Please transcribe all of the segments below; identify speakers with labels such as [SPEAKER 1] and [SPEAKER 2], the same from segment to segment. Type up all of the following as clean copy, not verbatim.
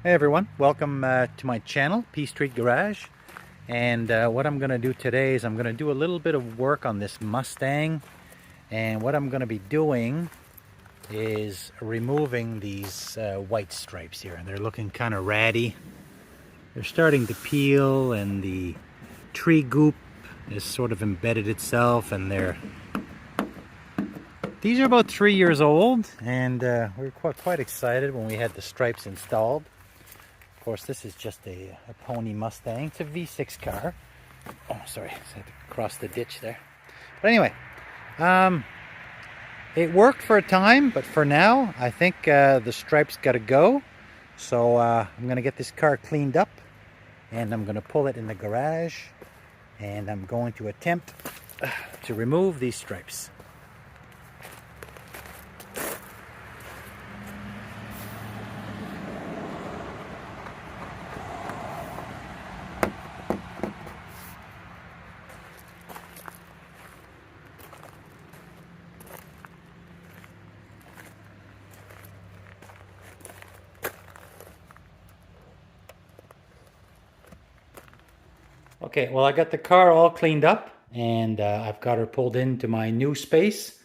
[SPEAKER 1] Hey everyone, welcome to my channel, P Street Garage. And what I'm going to do today is I'm going to do a little bit of work on this Mustang. And what I'm going to be doing is removing these white stripes here. They're looking kind of ratty. They're starting to peel and the tree goop is sort of embedded itself, and these are about 3 years old, and we were quite excited when we had the stripes installed. Of course, this is just a pony Mustang. It's a V6 car. Oh, sorry, I had to cross the ditch there. But anyway, it worked for a time, but for now, I think the stripes got to go. So I'm going to get this car cleaned up, and I'm going to pull it in the garage, and I'm going to attempt to remove these stripes. Okay, well, I got the car all cleaned up, and I've got her pulled into my new space.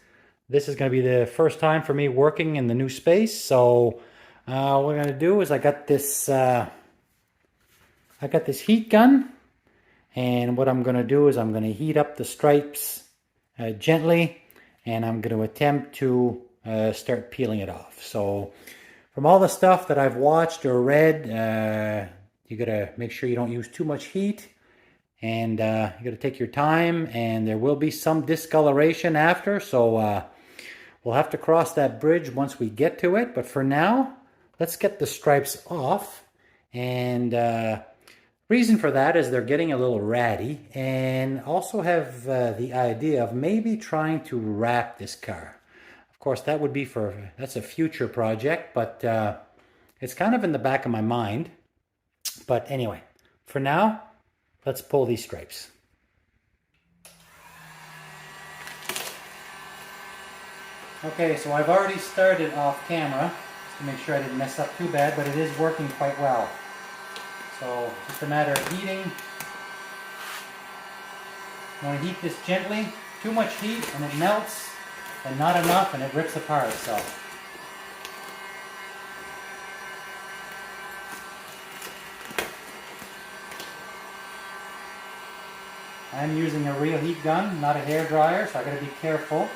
[SPEAKER 1] This is going to be the first time for me working in the new space. So what we're going to do is I got this heat gun, and what I'm going to do is I'm going to heat up the stripes gently, and I'm going to attempt to start peeling it off. So from all the stuff that I've watched or read, you got to make sure you don't use too much heat. And you got to take your time, and there will be some discoloration after, so we'll have to cross that bridge once we get to it. But for now, let's get the stripes off. And reason for that is they're getting a little ratty, and also have the idea of maybe trying to wrap this car. Of course, that's a future project, but it's kind of in the back of my mind. But anyway, for now, let's pull these stripes. Okay, so I've already started off camera to make sure I didn't mess up too bad, but it is working quite well. So just a matter of heating. I want to heat this gently. Too much heat and it melts, and not enough and it rips apart itself. I'm using a real heat gun, not a hair dryer, so I gotta be careful.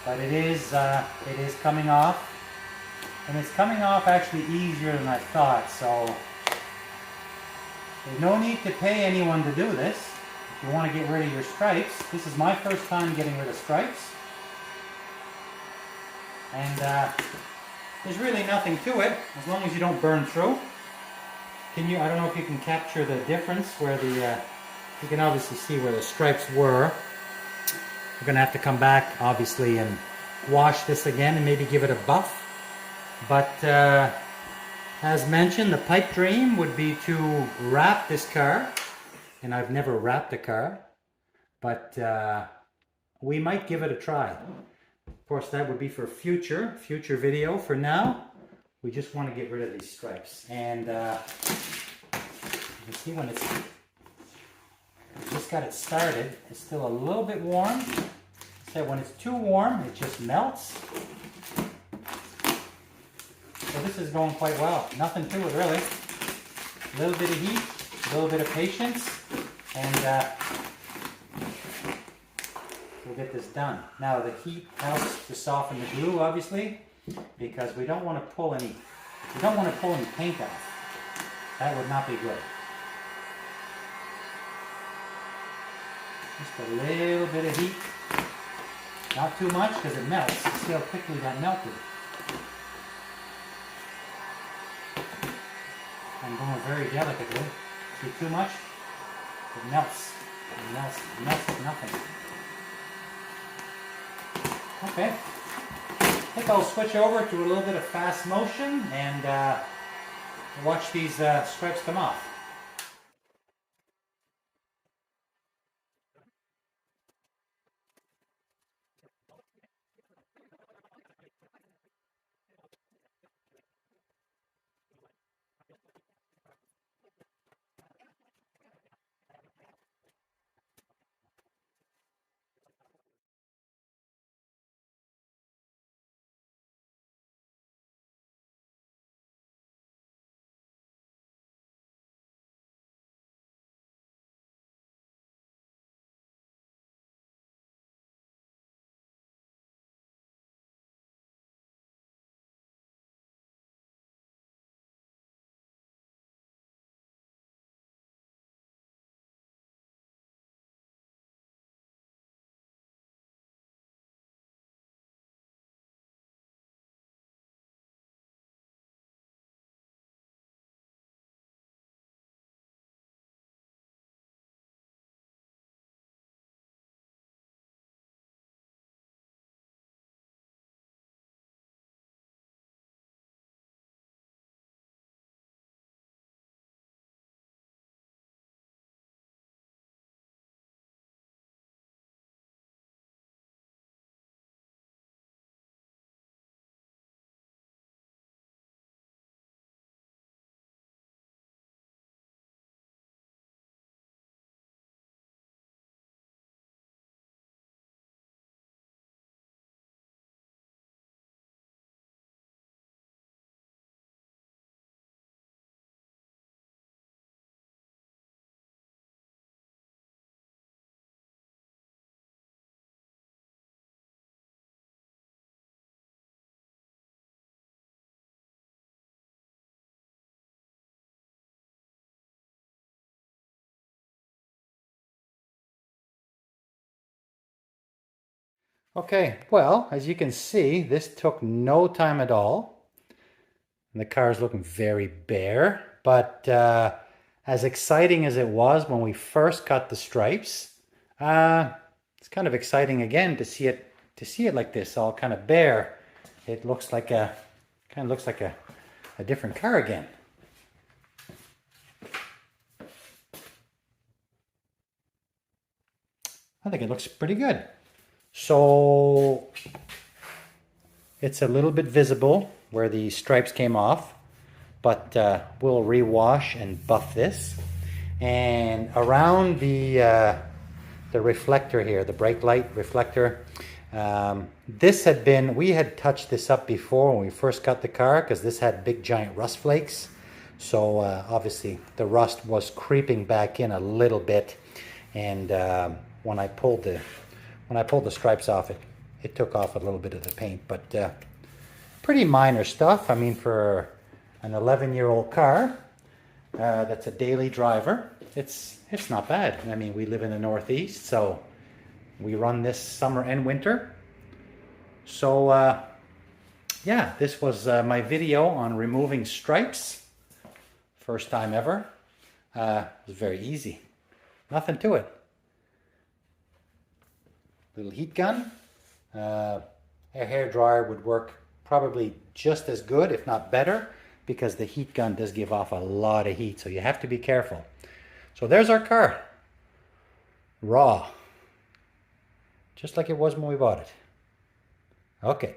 [SPEAKER 1] But it is coming off, and it's coming off actually easier than I thought. So there's no need to pay anyone to do this. If you want to get rid of your stripes, this is my first time getting rid of stripes, and there's really nothing to it as long as you don't burn through. I don't know if you can capture the difference where you can obviously see where the stripes were. We're going to have to come back obviously and wash this again and maybe give it a buff. But as mentioned, the pipe dream would be to wrap this car. And I've never wrapped a car, but we might give it a try. Of course, that would be for future video. For now, we just want to get rid of these stripes. And you can see when it's just got it started, it's still a little bit warm. So when it's too warm, it just melts. So this is going quite well. Nothing to it really. A little bit of heat. A little bit of patience, and we'll get this done. Now the heat helps to soften the glue, obviously, because we don't want to pull any paint off. That would not be good. Just a little bit of heat, not too much because it melts. See how quickly that melted. I'm going very delicately. See, too much, it melts. It melts to nothing. Okay. I think I'll switch over to a little bit of fast motion, and Watch these stripes come off. Okay, well, as you can see, this took no time at all. And the car is looking very bare, but as exciting as it was when we first cut the stripes, it's kind of exciting again to see it like this, all kind of bare. It looks like kind of looks like a different car again. I think it looks pretty good. So it's a little bit visible where the stripes came off, but we'll rewash and buff this. And around the reflector here, the brake light reflector, we had touched this up before when we first got the car because this had big giant rust flakes. So obviously the rust was creeping back in a little bit, and when I pulled the stripes off, it took off a little bit of the paint, but pretty minor stuff. I mean, for an 11-year-old car that's a daily driver, it's not bad. I mean, we live in the Northeast, so we run this summer and winter. So yeah, this was my video on removing stripes. First time ever. It was very easy. Nothing to it. Little heat gun. A hair dryer would work probably just as good, if not better, because the heat gun does give off a lot of heat, so you have to be careful. So there's our car. Raw. Just like it was when we bought it. Okay.